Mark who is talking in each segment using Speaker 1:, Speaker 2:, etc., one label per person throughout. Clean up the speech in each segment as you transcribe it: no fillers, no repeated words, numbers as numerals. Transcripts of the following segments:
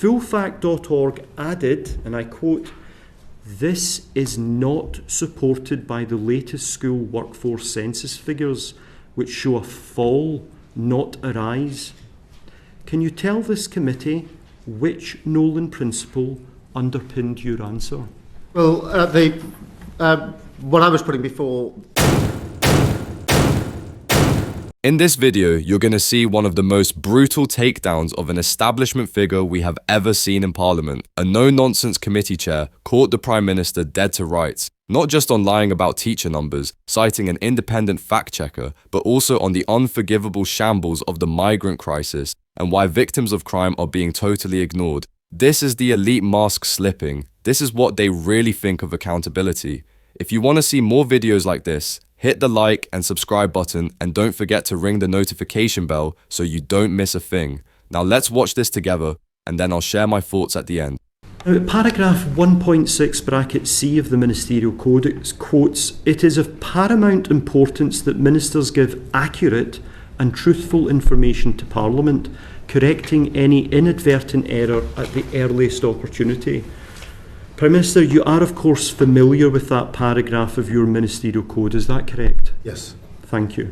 Speaker 1: FullFact.org added, and I quote, "This is not supported by the latest school workforce census figures, which show a fall, not a rise." Can you tell this committee which Nolan principle underpinned your answer?
Speaker 2: Well, what I was putting before...
Speaker 3: In this video, you're going to see one of the most brutal takedowns of an establishment figure we have ever seen in Parliament. A no-nonsense committee chair caught the Prime Minister dead to rights, not just on lying about teacher numbers, citing an independent fact-checker, but also on the unforgivable shambles of the migrant crisis and why victims of crime are being totally ignored. This is the elite mask slipping. This is what they really think of accountability. If you want to see more videos like this, hit the like and subscribe button and don't forget to ring the notification bell so you don't miss a thing. Now let's watch this together and then I'll share my thoughts at the end.
Speaker 1: Now, paragraph 1.6 bracket C of the Ministerial Code quotes, "It is of paramount importance that ministers give accurate and truthful information to Parliament, correcting any inadvertent error at the earliest opportunity." Prime Minister, you are of course familiar with that paragraph of your Ministerial Code, is that correct?
Speaker 2: Yes.
Speaker 1: Thank you.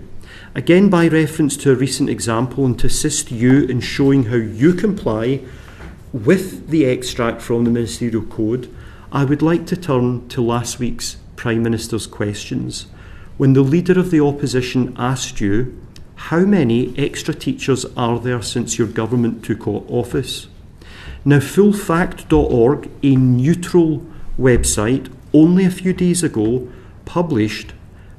Speaker 1: Again, by reference to a recent example and to assist you in showing how you comply with the extract from the Ministerial Code, I would like to turn to last week's Prime Minister's questions, when the Leader of the Opposition asked you, how many extra teachers are there since your government took office? Now, FullFact.org, a neutral website, only a few days ago published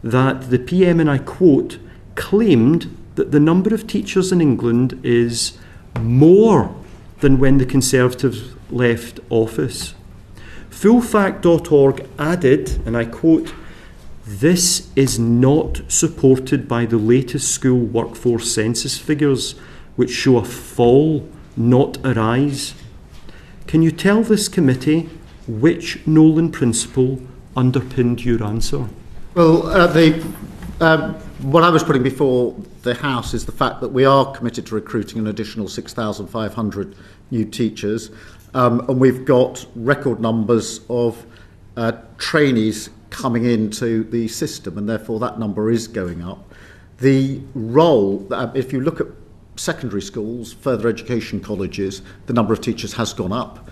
Speaker 1: that the PM, and I quote, claimed that the number of teachers in England is more than when the Conservatives left office. FullFact.org added, and I quote, "This is not supported by the latest school workforce census figures, which show a fall, not a rise." Can you tell this committee which Nolan principle underpinned your answer?
Speaker 2: Well, what I was putting before the House is the fact that we are committed to recruiting an additional 6,500 new teachers, and we've got record numbers of trainees coming into the system, and therefore that number is going up. The role, if you look at secondary schools, further education colleges, the number of teachers has gone up.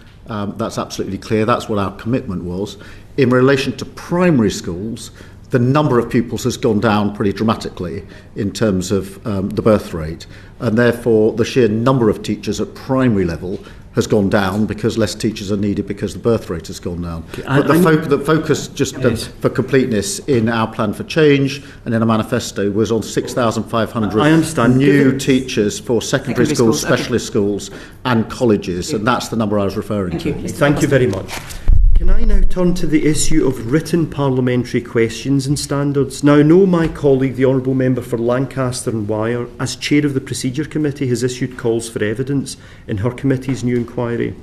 Speaker 2: That's absolutely clear. That's what our commitment was. In relation to primary schools, the number of pupils has gone down pretty dramatically in terms of the birth rate, and therefore the sheer number of teachers at primary level has gone down because less teachers are needed because the birth rate has gone down. But the focus, just for completeness, in our plan for change and in a manifesto was on 6,500 new teachers for secondary schools, specialist schools and colleges, and that's the number I was referring to.
Speaker 1: Thank you very much. Can I now turn to the issue of written parliamentary questions and standards? Now, I know my colleague, the Honourable Member for Lancaster and Wyre, as Chair of the Procedure Committee, has issued calls for evidence in her committee's new inquiry.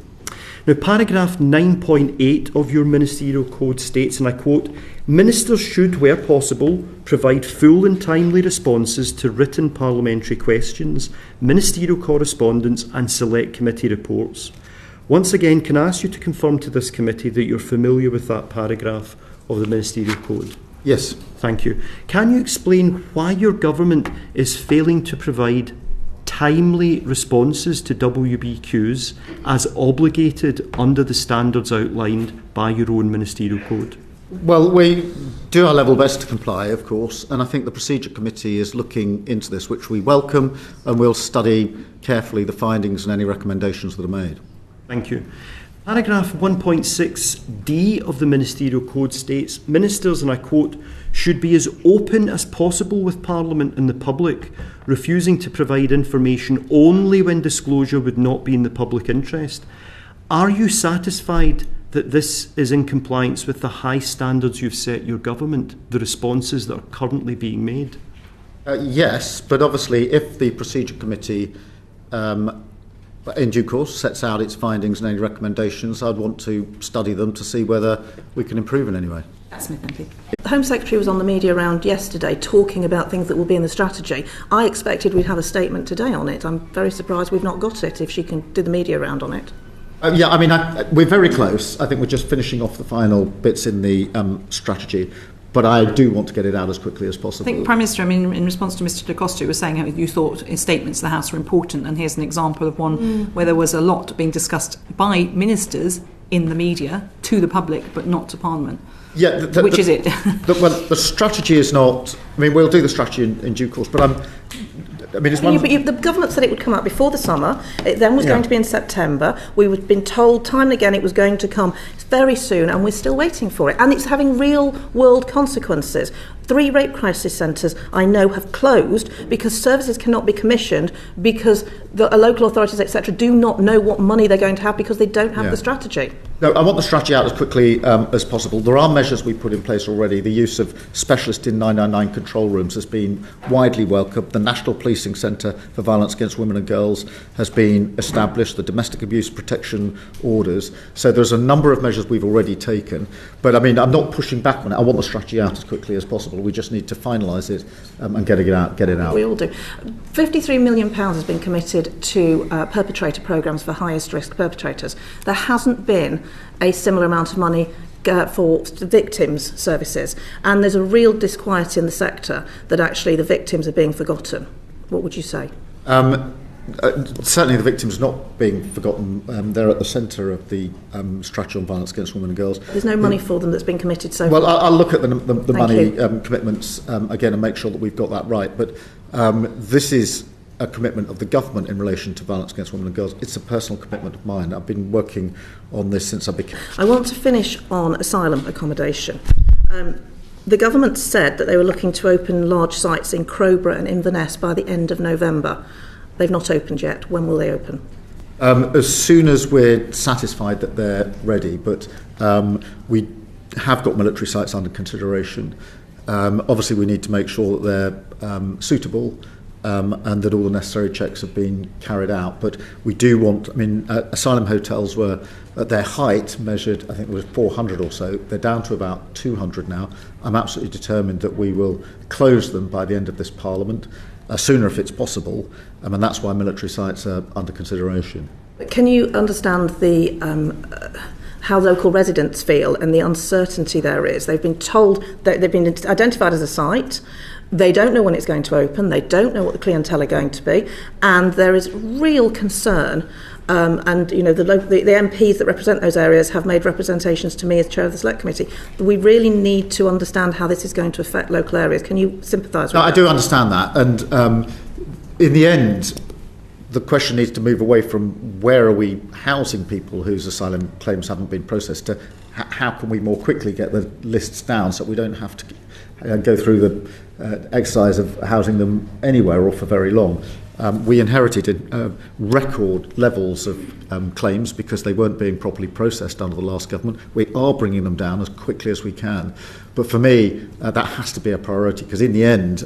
Speaker 1: Now, paragraph 9.8 of your Ministerial Code states, and I quote, "Ministers should, where possible, provide full and timely responses to written parliamentary questions, ministerial correspondence and select committee reports." Once again, can I ask you to confirm to this committee that you're familiar with that paragraph of the Ministerial Code?
Speaker 2: Yes.
Speaker 1: Thank you. Can you explain why your government is failing to provide timely responses to WBQs as obligated under the standards outlined by your own Ministerial Code?
Speaker 2: Well, we do our level best to comply, of course, and I think the Procedure Committee is looking into this, which we welcome, and we'll study carefully the findings and any recommendations that are made.
Speaker 1: Thank you. Paragraph 1.6d of the Ministerial Code states, "Ministers," and I quote, "should be as open as possible with Parliament and the public, refusing to provide information only when disclosure would not be in the public interest." Are you satisfied that this is in compliance with the high standards you've set your government, the responses that are currently being made?
Speaker 2: Yes, but obviously if the Procedure Committee in due course sets out its findings and any recommendations, I'd want to study them to see whether we can improve in any way.
Speaker 4: Smith, thank you. The Home Secretary was on the media round yesterday talking about things that will be in the strategy. I expected we'd have a statement today on it. I'm very surprised we've not got it, if she can do the media round on it.
Speaker 2: Yeah, I mean, we're very close. I think we're just finishing off the final bits in the strategy. But I do want to get it out as quickly as possible.
Speaker 5: I think, Prime Minister, I mean, in response to Mr De Costa, you were saying how you thought his statements to the House were important, and here's an example of one where there was a lot being discussed by ministers in the media to the public, but not to Parliament.
Speaker 2: Yeah,
Speaker 5: which is it?
Speaker 2: Well, the strategy is not. I mean, we'll do the strategy in due course, but I mean, it's one.
Speaker 4: The government said it would come out before the summer. It then was going to be in September. We've been told time and again it was going to come very soon, and we're still waiting for it. And it's having real world consequences. 3 rape crisis centres, I know, have closed because services cannot be commissioned because the local authorities, etc., do not know what money they're going to have because they don't have the strategy.
Speaker 2: No, I want the strategy out as quickly as possible. There are measures we put in place already. The use of specialist in 999 control rooms has been widely welcomed. The National Policing Centre for Violence Against Women and Girls has been established, the domestic abuse protection orders. So there's a number of measures we've already taken. But I mean, I'm not pushing back on it. I want the strategy out as quickly as possible. We just need to finalise it and get it out.
Speaker 4: We all do. £53 million has been committed to perpetrator programmes for highest risk perpetrators. There hasn't been a similar amount of money for victims' services, and there's a real disquiet in the sector that actually the victims are being forgotten. What would you say?
Speaker 2: Certainly the victims not being forgotten. They're at the centre of the strategy on violence against women and girls.
Speaker 4: There's no money for them that's been committed so
Speaker 2: far.
Speaker 4: Well,
Speaker 2: I'll look at the money commitments again and make sure that we've got that right. But this is a commitment of the government in relation to violence against women and girls. It's a personal commitment of mine. I've been working on this since I became...
Speaker 4: I want to finish on asylum accommodation. The government said that they were looking to open large sites in Crowborough and Inverness by the end of November. They've not opened yet. When will they open?
Speaker 2: As soon as we're satisfied that they're ready, but we have got military sites under consideration. Obviously, we need to make sure that they're suitable and that all the necessary checks have been carried out. But we do want, I mean, asylum hotels were at their height measured, I think it was 400 or so. They're down to about 200 now. I'm absolutely determined that we will close them by the end of this Parliament. Sooner if it's possible, and that's why military sites are under consideration.
Speaker 4: Can you understand the how local residents feel and the uncertainty there is? They've been told that they've been identified as a site. They don't know when it's going to open. They don't know what the clientele are going to be, and there is real concern. And you know the MPs that represent those areas have made representations to me as chair of the Select Committee. We really need to understand how this is going to affect local areas. Can you sympathise with that?
Speaker 2: I do understand that, and in the end, the question needs to move away from where are we housing people whose asylum claims haven't been processed to how can we more quickly get the lists down so we don't have to go through the exercise of housing them anywhere or for very long. We inherited record levels of claims because they weren't being properly processed under the last government. We are bringing them down as quickly as we can. But for me, that has to be a priority because in the end,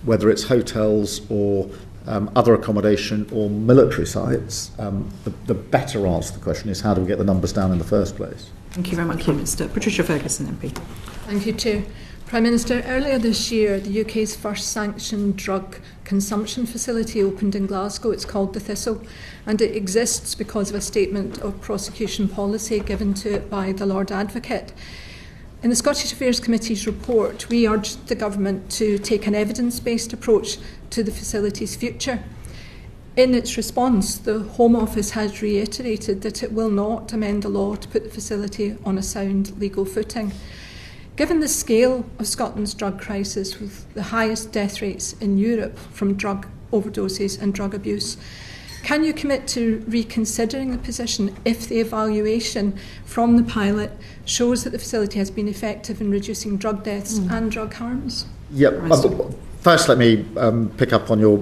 Speaker 2: whether it's hotels or other accommodation or military sites, the better answer to the question is how do we get the numbers down in the first place?
Speaker 5: Thank you very much, Mr. Patricia Ferguson, MP.
Speaker 6: Thank you, Chair. Prime Minister, earlier this year, the UK's first sanctioned drug consumption facility opened in Glasgow. It's called the Thistle, and it exists because of a statement of prosecution policy given to it by the Lord Advocate. In the Scottish Affairs Committee's report, we urged the Government to take an evidence-based approach to the facility's future. In its response, the Home Office has reiterated that it will not amend the law to put the facility on a sound legal footing. Given the scale of Scotland's drug crisis, with the highest death rates in Europe from drug overdoses and drug abuse, can you commit to reconsidering the position if the evaluation from the pilot shows that the facility has been effective in reducing drug deaths and drug harms?
Speaker 2: Yep. First, let me pick up on your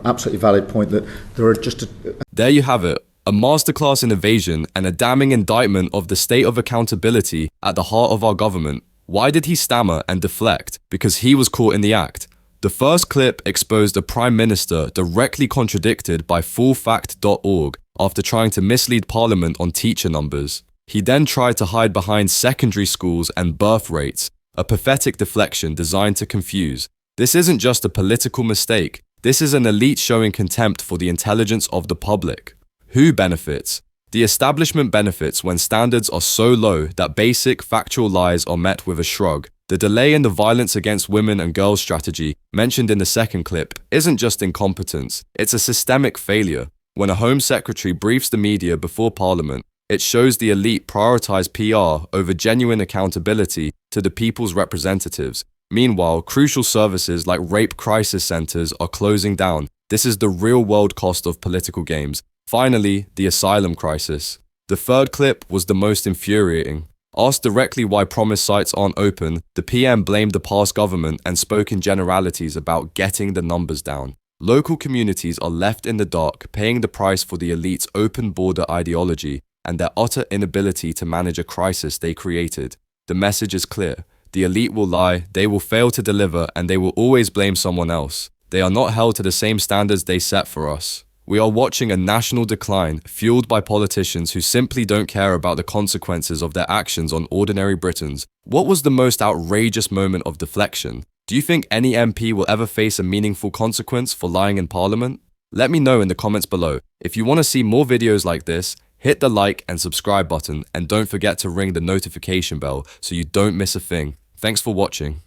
Speaker 2: absolutely valid point that there are just...
Speaker 3: There you have it. A masterclass in evasion and a damning indictment of the state of accountability at the heart of our government. Why did he stammer and deflect? Because he was caught in the act. The first clip exposed a Prime Minister directly contradicted by FullFact.org after trying to mislead Parliament on teacher numbers. He then tried to hide behind secondary schools and birth rates, a pathetic deflection designed to confuse. This isn't just a political mistake. This is an elite showing contempt for the intelligence of the public. Who benefits? The establishment benefits when standards are so low that basic factual lies are met with a shrug. The delay in the violence against women and girls strategy mentioned in the second clip isn't just incompetence, it's a systemic failure. When a Home Secretary briefs the media before Parliament, it shows the elite prioritise PR over genuine accountability to the people's representatives. Meanwhile, crucial services like rape crisis centres are closing down. This is the real-world cost of political games. Finally, the asylum crisis. The third clip was the most infuriating. Asked directly why promised sites aren't open, the PM blamed the past government and spoke in generalities about getting the numbers down. Local communities are left in the dark, paying the price for the elite's open border ideology and their utter inability to manage a crisis they created. The message is clear. The elite will lie, they will fail to deliver, and they will always blame someone else. They are not held to the same standards they set for us. We are watching a national decline fueled by politicians who simply don't care about the consequences of their actions on ordinary Britons. What was the most outrageous moment of deflection? Do you think any MP will ever face a meaningful consequence for lying in Parliament? Let me know in the comments below. If you want to see more videos like this, hit the like and subscribe button, and don't forget to ring the notification bell so you don't miss a thing. Thanks for watching.